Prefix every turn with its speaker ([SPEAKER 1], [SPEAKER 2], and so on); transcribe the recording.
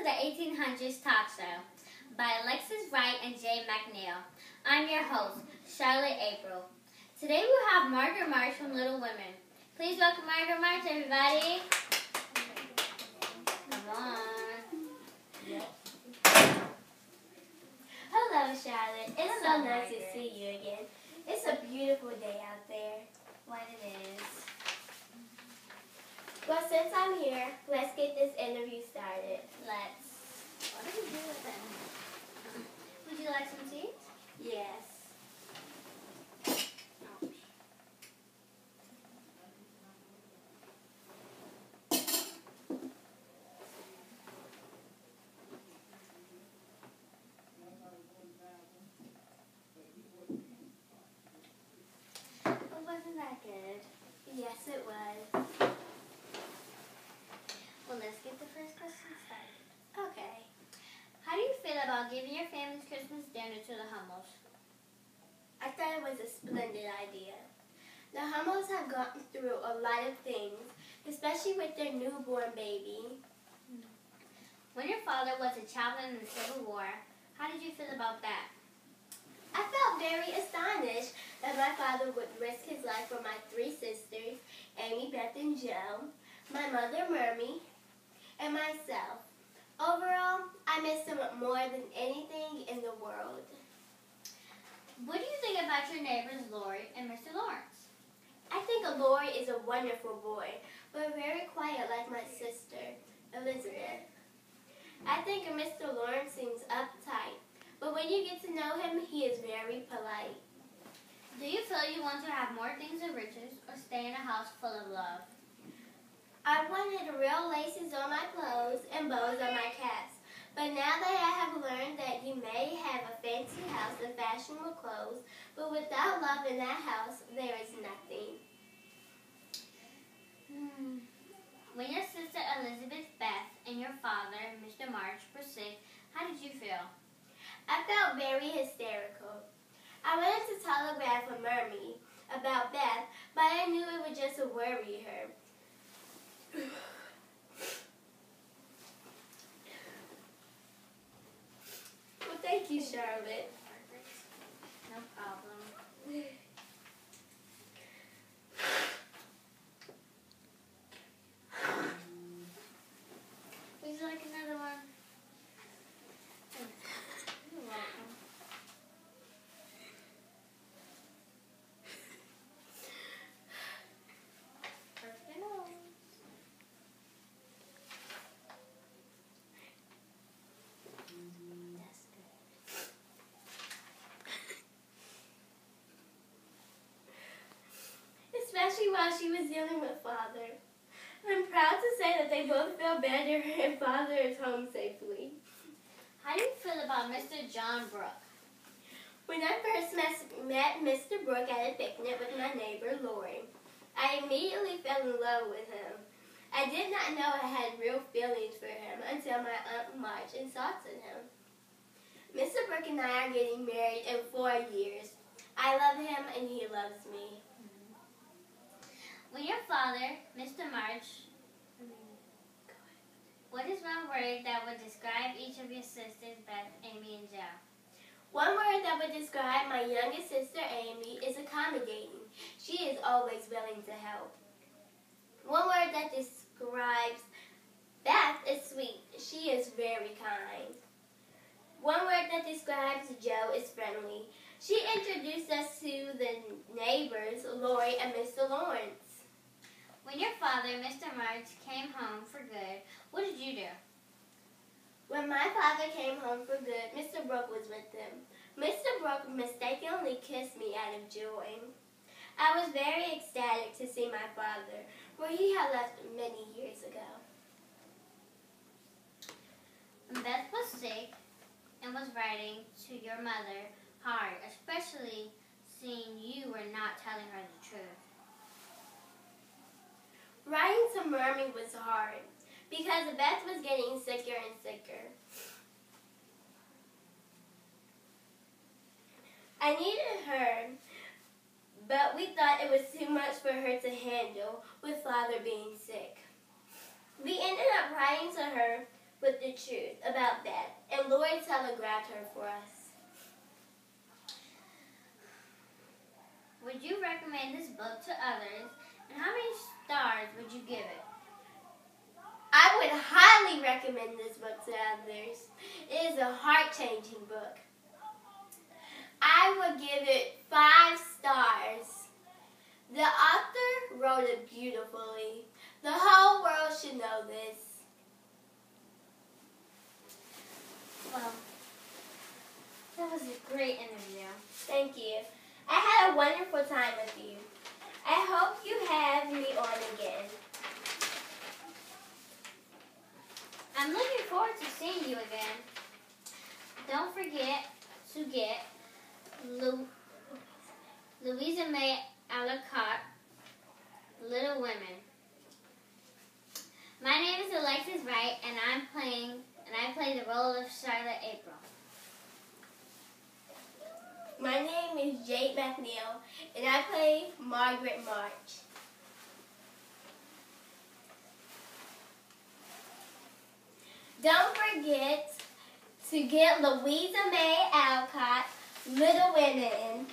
[SPEAKER 1] the 1800s talk show by Alexis Wright and Jay McNeil. I'm your host, Charlotte April. Today we have Margaret March from Little Women. Please welcome Margaret March, everybody. Come on.
[SPEAKER 2] Hello, Charlotte. It's so nice to see you again. It's a beautiful day out there.
[SPEAKER 1] What it is.
[SPEAKER 2] Well, since I'm here, let's get this interview started.
[SPEAKER 1] Let's. What do we do with them? Would you like some tea?
[SPEAKER 2] Yes.
[SPEAKER 1] Oh, wasn't that good?
[SPEAKER 2] Yes, it was.
[SPEAKER 1] Well, let's get the first question started.
[SPEAKER 2] Okay.
[SPEAKER 1] How do you feel about giving your family's Christmas dinner to the Hummels?
[SPEAKER 2] I thought it was a splendid idea. The Hummels have gone through a lot of things, especially with their newborn baby.
[SPEAKER 1] When your father was a chaplain in the Civil War, how did you feel about that?
[SPEAKER 2] I felt very astonished that my father would risk his life for my three sisters, Amy, Beth, and Jo, my mother, Mermy, and myself. Overall, I miss him more than anything in the world.
[SPEAKER 1] What do you think about your neighbors, Lori and Mr. Lawrence?
[SPEAKER 2] I think Lori is a wonderful boy, but very quiet like my sister, Elizabeth. I think Mr. Lawrence seems uptight, but when you get to know him, he is very polite.
[SPEAKER 1] Do you feel you want to have more things and riches or stay in a house full of love?
[SPEAKER 2] I wanted real laces on my clothes and bows on my caps, but now that I have learned that you may have a fancy house and fashionable clothes, but without love in that house, there is nothing.
[SPEAKER 1] When your sister Elizabeth Beth and your father, Mr. March, were sick, how did you feel?
[SPEAKER 2] I felt very hysterical. I wanted to telegraph a Mermy about Beth, but I knew it would just worry her. Well, thank you, Charlotte.
[SPEAKER 1] No problem. Would you like another one? You're welcome. Perfect.
[SPEAKER 2] That's good. Especially while she was dealing with Father. I'm proud to say that they both feel better and Father is home safely.
[SPEAKER 1] How do you feel about Mr. John Brooke?
[SPEAKER 2] When I first met Mr. Brooke at a picnic with my neighbor, Lori, I immediately fell in love with him. I did not know I had real feelings for him until my Aunt March insulted him. Mr. Brooke and I are getting married in 4 years. I love him and he loves me.
[SPEAKER 1] When your father, Mr. March, what is one word that would describe each of your sisters, Beth, Amy, and Jo?
[SPEAKER 2] One word that would describe my youngest sister, Amy, is accommodating. She is always willing to help. One word that describes Beth is sweet. She is very kind. One word that describes Jo is friendly. She introduced us to the neighbors, Lori and Mr. Lawrence.
[SPEAKER 1] When your father, Mr. March, came home for good, what did you do?
[SPEAKER 2] When my father came home for good, Mr. Brooke was with him. Mr. Brooke mistakenly kissed me out of joy. I was very ecstatic to see my father, where he had left many years ago.
[SPEAKER 1] When Beth was sick and was writing to your mother hard, especially seeing you were not telling her the truth.
[SPEAKER 2] Writing to Mermy was hard because Beth was getting sicker and sicker. I needed her, but we thought it was too much for her to handle with Father being sick. We ended up writing to her with the truth about that, and Lord telegraphed her for us.
[SPEAKER 1] Would you recommend this book to others, and how many stars would you give it?
[SPEAKER 2] I would highly recommend this book to others. It is a heart-changing book. I would give it 5 stars. The author wrote it beautifully. The whole world should know this.
[SPEAKER 1] Well, that was a great interview.
[SPEAKER 2] Thank you. I had a wonderful time with you. I hope you have me on again.
[SPEAKER 1] I'm looking forward to seeing you again. Don't forget to get Louisa May Alcott, Little Women. My name is Alexis Wright, and I play the role of Charlotte April.
[SPEAKER 2] My name is Jade McNeil, and I play Margaret March. Don't forget to get Louisa May Alcott, Little Women.